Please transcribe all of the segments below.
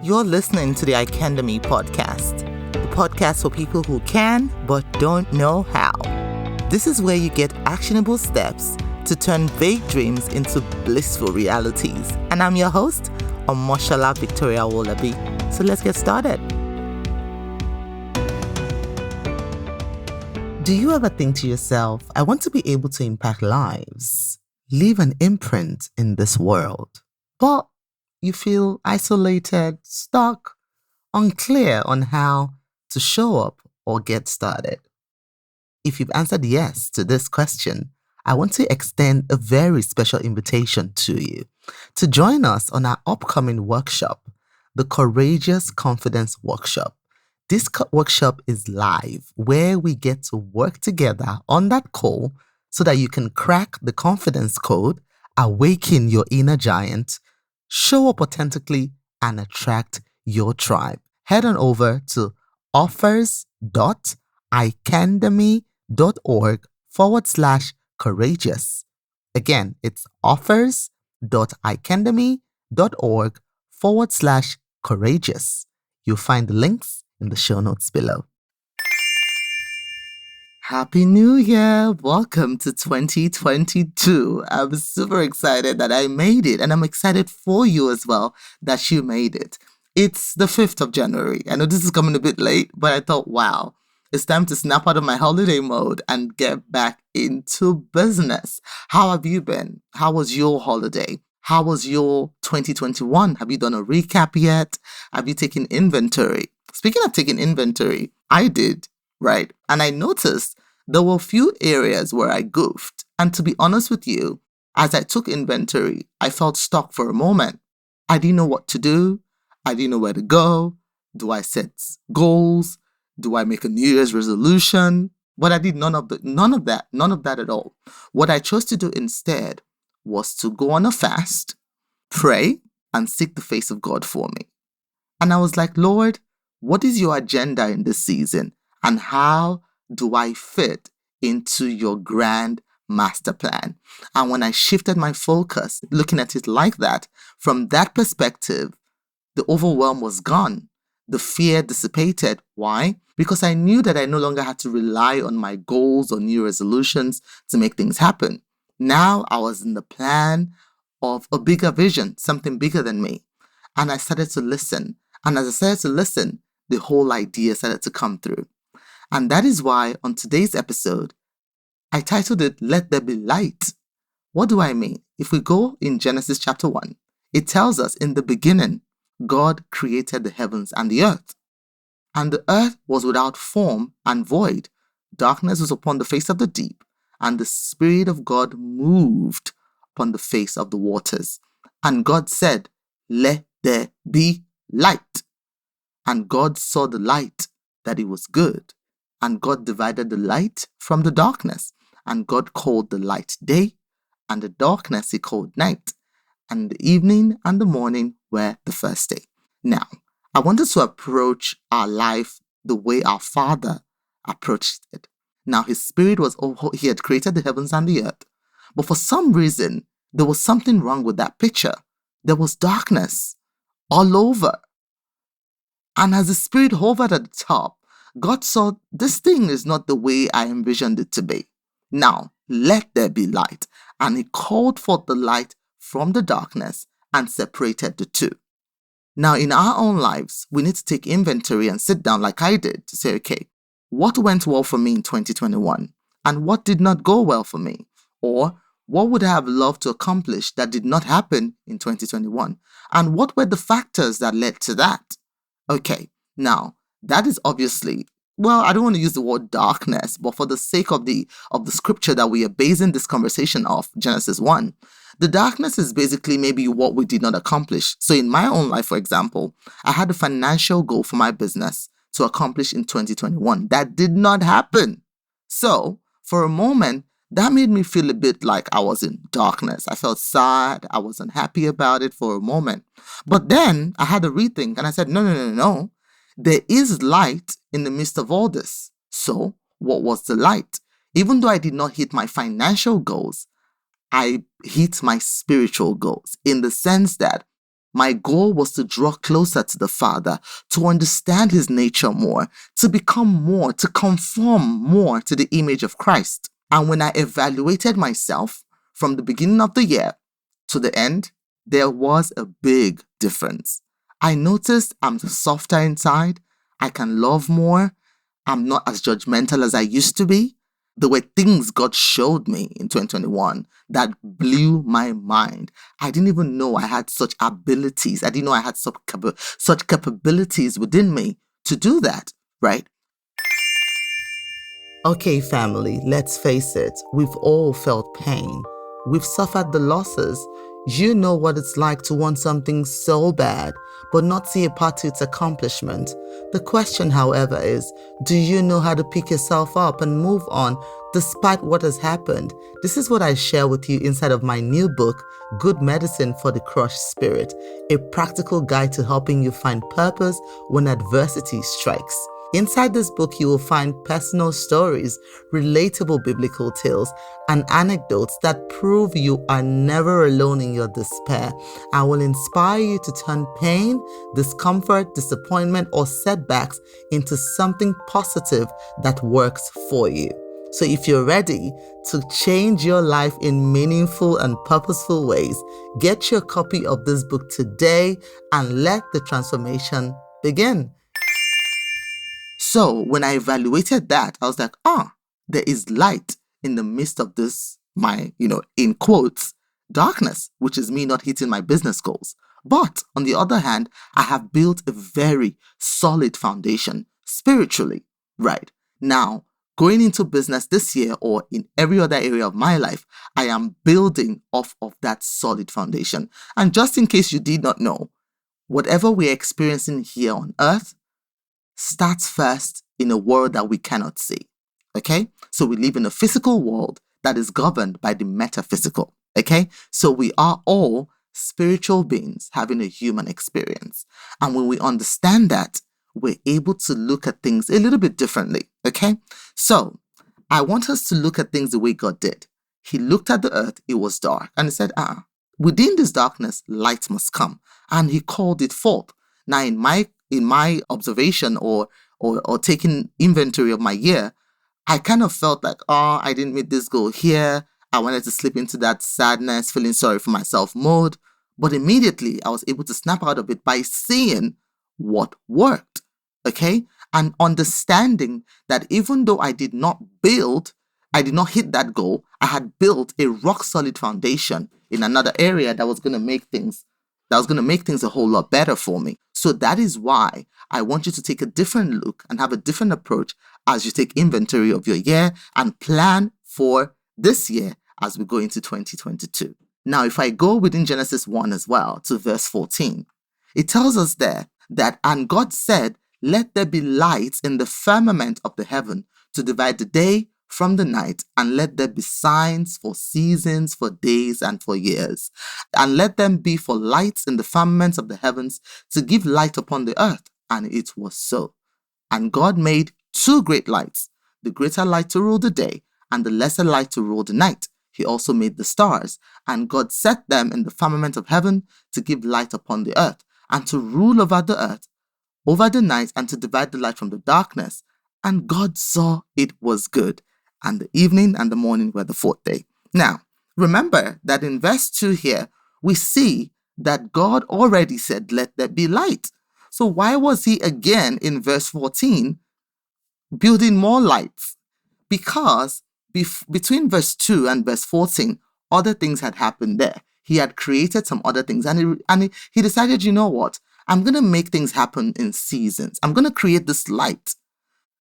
You're listening to the Icandemy Podcast, the podcast for people who can but don't know how. This is where you get actionable steps to turn vague dreams into blissful realities. And I'm your host, Omoshola Victoria Wolabi. So let's get started. Do you ever think to yourself, I want to be able to impact lives, leave an imprint in this world, but you feel isolated, stuck, unclear on how to show up or get started? If you've answered yes to this question, I want to extend a very special invitation to you to join us on our upcoming workshop, the Courageous Confidence Workshop. This workshop is live, where we get to work together on that call so that you can crack the confidence code, awaken your inner giant, show up authentically, and attract your tribe. Head on over to offers.icandemy.org/courageous. Again, it's offers.icandemy.org/courageous. You'll find the links in the show notes below. Happy New Year! Welcome to 2022. I'm super excited that I made it, and I'm excited for you as well that you made it. It's the 5th of January. I know this is coming a bit late, but I thought, wow, it's time to snap out of my holiday mode and get back into business. How have you been? How was your holiday? How was your 2021? Have you done a recap yet? Have you taken inventory? Speaking of taking inventory, I did, right? And I noticed there were a few areas where I goofed. And to be honest with you, as I took inventory, I felt stuck for a moment. I didn't know what to do. I didn't know where to go. Do I set goals? Do I make a New Year's resolution? But I did none of that at all. What I chose to do instead was to go on a fast, pray, and seek the face of God for me. And I was like, Lord, what is your agenda in this season? And how do I fit into your grand master plan? And when I shifted my focus, looking at it like that, from that perspective, the overwhelm was gone. The fear dissipated. Why? Because I knew that I no longer had to rely on my goals or new resolutions to make things happen. Now I was in the plan of a bigger vision, something bigger than me. And I started to listen. And as I started to listen, the whole idea started to come through. And that is why on today's episode, I titled it, Let There Be Light. What do I mean? If we go in Genesis chapter 1, it tells us in the beginning, God created the heavens and the earth. And the earth was without form and void. Darkness was upon the face of the deep, and the Spirit of God moved upon the face of the waters. And God said, Let there be light. And God saw the light, that it was good. And God divided the light from the darkness. And God called the light day, and the darkness he called night. And the evening and the morning were the first day. Now, I wanted to approach our life the way our Father approached it. Now, his Spirit he had created the heavens and the earth. But for some reason, there was something wrong with that picture. There was darkness all over. And as the Spirit hovered at the top, God saw this thing is not the way I envisioned it to be. Now, let there be light. And he called forth the light from the darkness and separated the two. Now, in our own lives, we need to take inventory and sit down like I did to say, okay, what went well for me in 2021? And what did not go well for me? Or what would I have loved to accomplish that did not happen in 2021? And what were the factors that led to that? Okay, now, that is obviously, well, I don't want to use the word darkness, but for the sake of the scripture that we are basing this conversation off, Genesis 1, the darkness is basically maybe what we did not accomplish. So in my own life, for example, I had a financial goal for my business to accomplish in 2021. That did not happen. So for a moment, that made me feel a bit like I was in darkness. I felt sad. I wasn't happy about it for a moment. But then I had a rethink and I said, no. There is light in the midst of all this. So what was the light? Even though I did not hit my financial goals, I hit my spiritual goals in the sense that My goal was to draw closer to the Father, to understand his nature more, to become more, to conform more to the image of Christ. And when I evaluated myself from the beginning of the year to the end, there was a big difference. I noticed I'm softer inside. I can love more. I'm not as judgmental as I used to be. There were things God showed me in 2021 that blew my mind. I didn't even know I had such abilities. I didn't know I had such capabilities within me to do that, right? Okay, family, let's face it. We've all felt pain. We've suffered the losses. You know what it's like to want something so bad, but not see a path to its accomplishment. The question, however, is, do you know how to pick yourself up and move on despite what has happened? This is what I share with you inside of my new book, Good Medicine for the Crushed Spirit, a practical guide to helping you find purpose when adversity strikes. Inside this book, you will find personal stories, relatable biblical tales, and anecdotes that prove you are never alone in your despair. I will inspire you to turn pain, discomfort, disappointment, or setbacks into something positive that works for you. So if you're ready to change your life in meaningful and purposeful ways, get your copy of this book today and let the transformation begin. So when I evaluated that, I was like, there is light in the midst of this, in quotes, darkness, which is me not hitting my business goals. But on the other hand, I have built a very solid foundation spiritually, right? Now, going into business this year or in every other area of my life, I am building off of that solid foundation. And just in case you did not know, whatever we're experiencing here on earth starts first in a world that we cannot see. Okay? So we live in a physical world that is governed by the metaphysical. Okay? So we are all spiritual beings having a human experience. And when we understand that, we're able to look at things a little bit differently. Okay? So I want us to look at things the way God did. He looked at the earth, it was dark, and he said, within this darkness, light must come. And he called it forth. Now, in my observation or taking inventory of my year, I kind of felt like, I didn't meet this goal here. I wanted to slip into that sadness, feeling sorry for myself mode. But immediately I was able to snap out of it by seeing what worked. Okay? And understanding that even though I did not hit that goal, I had built a rock solid foundation in another area that was going to make things a whole lot better for me. So that is why I want you to take a different look and have a different approach as you take inventory of your year and plan for this year as we go into 2022. Now, if I go within Genesis 1 as well to verse 14, it tells us there that, and God said, let there be lights in the firmament of the heaven to divide the day from the night, and let there be signs for seasons, for days, and for years. And let them be for lights in the firmaments of the heavens to give light upon the earth. And it was so. And God made two great lights, the greater light to rule the day, and the lesser light to rule the night. He also made the stars, and God set them in the firmament of heaven to give light upon the earth, and to rule over the earth, over the night, and to divide the light from the darkness. And God saw it was good. And the evening and the morning were the fourth day. Now, remember that in verse 2 here, we see that God already said, let there be light. So why was he again in verse 14 building more lights? Because between verse 2 and verse 14, other things had happened there. He had created some other things, and he decided, you know what? I'm going to make things happen in seasons. I'm going to create this light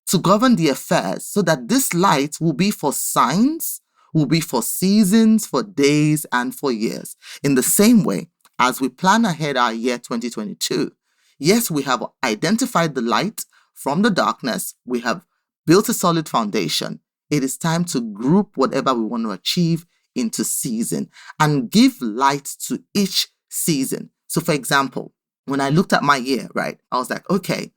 to govern the affairs so that this light will be for signs, will be for seasons, for days, and for years. In the same way, as we plan ahead our year 2022, yes, we have identified the light from the darkness. We have built a solid foundation. It is time to group whatever we want to achieve into season and give light to each season. So for example, when I looked at my year, right, I was like, okay,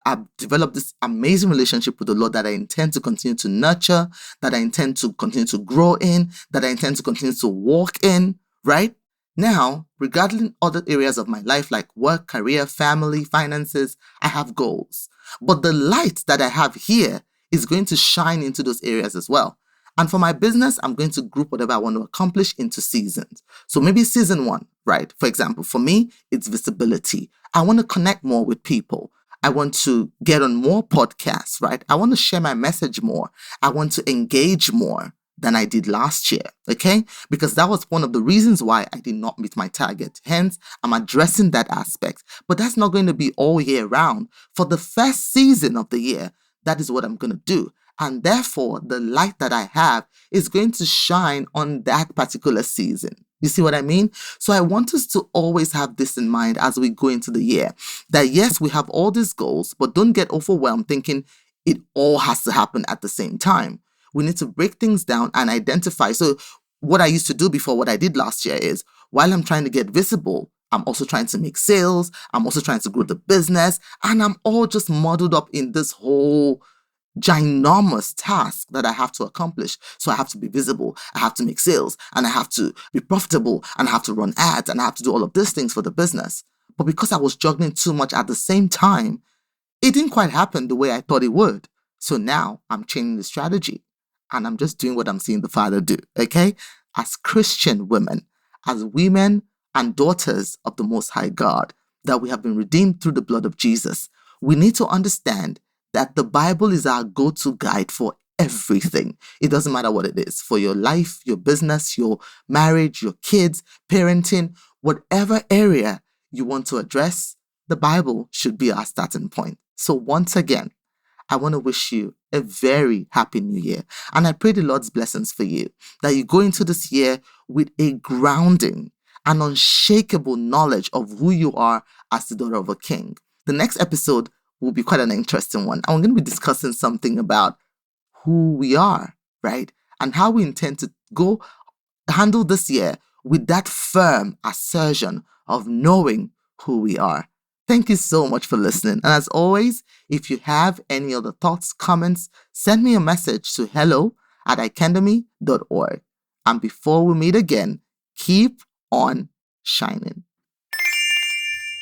I've developed this amazing relationship with the Lord that I intend to continue to nurture, that I intend to continue to grow in, that I intend to continue to walk in, right? Now, regarding other areas of my life like work, career, family, finances, I have goals. But the light that I have here is going to shine into those areas as well. And for my business, I'm going to group whatever I want to accomplish into seasons. So maybe season 1, right? For example, for me, it's visibility. I want to connect more with people. I want to get on more podcasts, right? I want to share my message more. I want to engage more than I did last year, okay? Because that was one of the reasons why I did not meet my target. Hence, I'm addressing that aspect. But that's not going to be all year round. For the first season of the year, that is what I'm going to do. And therefore, the light that I have is going to shine on that particular season. You see what I mean? So I want us to always have this in mind as we go into the year. That yes, we have all these goals, but don't get overwhelmed thinking it all has to happen at the same time. We need to break things down and identify. So what I used to do before, what I did last year is, while I'm trying to get visible, I'm also trying to make sales. I'm also trying to grow the business. And I'm all just muddled up in this whole ginormous task that I have to accomplish. So I have to be visible, I have to make sales, and I have to be profitable, and I have to run ads, and I have to do all of these things for the business. But because I was juggling too much at the same time, it didn't quite happen the way I thought it would. So now I'm changing the strategy and I'm just doing what I'm seeing the Father do, okay? As Christian women, as women and daughters of the Most High God, that we have been redeemed through the blood of Jesus, we need to understand that the Bible is our go-to guide for everything. It doesn't matter what it is, for your life, your business, your marriage, your kids, parenting, whatever area you want to address, the Bible should be our starting point. So once again, I want to wish you a very happy new year. And I pray the Lord's blessings for you, that you go into this year with a grounding and unshakable knowledge of who you are as the daughter of a king. The next episode will be quite an interesting one. I'm going to be discussing something about who we are, right? And how we intend to handle this year with that firm assertion of knowing who we are. Thank you so much for listening. And as always, if you have any other thoughts, comments, send me a message to hello@icandemy.org. And before we meet again, keep on shining.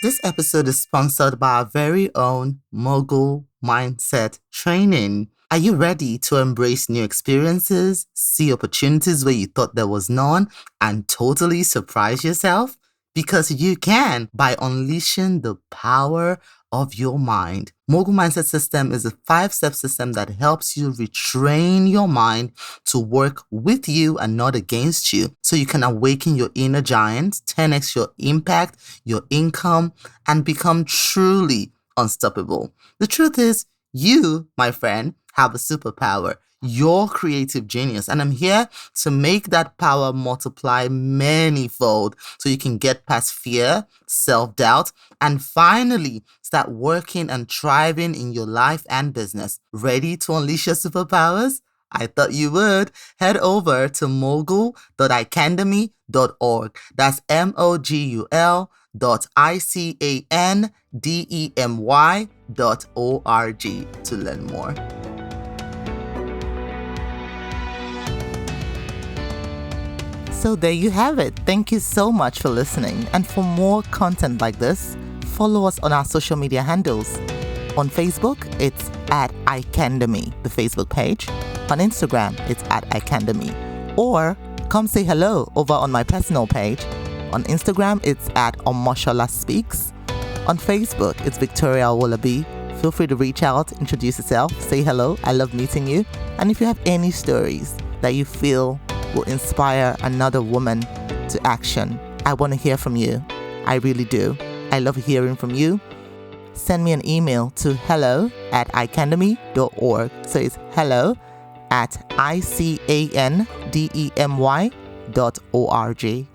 This episode is sponsored by our very own Mogul Mindset Training. Are you ready to embrace new experiences, see opportunities where you thought there was none, and totally surprise yourself? Because you can, by unleashing the power of your mind. Mogul Mindset System is a 5-step system that helps you retrain your mind to work with you and not against you, so you can awaken your inner giant, 10x your impact, your income, and become truly unstoppable. The truth is, you, my friend, have a superpower, your creative genius. And I'm here to make that power multiply manyfold so you can get past fear, self-doubt, and finally start working and thriving in your life and business. Ready to unleash your superpowers? I thought you would. Head over to mogul.icandemy.org. That's mogul.icandemy.org to learn more. So there you have it. Thank you so much for listening. And for more content like this, follow us on our social media handles. On Facebook, it's @Icandemy, the Facebook page. On Instagram, it's @Icandemy. Or come say hello over on my personal page. On Instagram, it's @Omoshola Speaks. On Facebook, it's Victoria Wolabi. Feel free to reach out, introduce yourself, say hello. I love meeting you. And if you have any stories that you feel will inspire another woman to action, I want to hear from you. I really do. I love hearing from you. Send me an email to hello@icandemy.org. So it's hello@icandemy.org.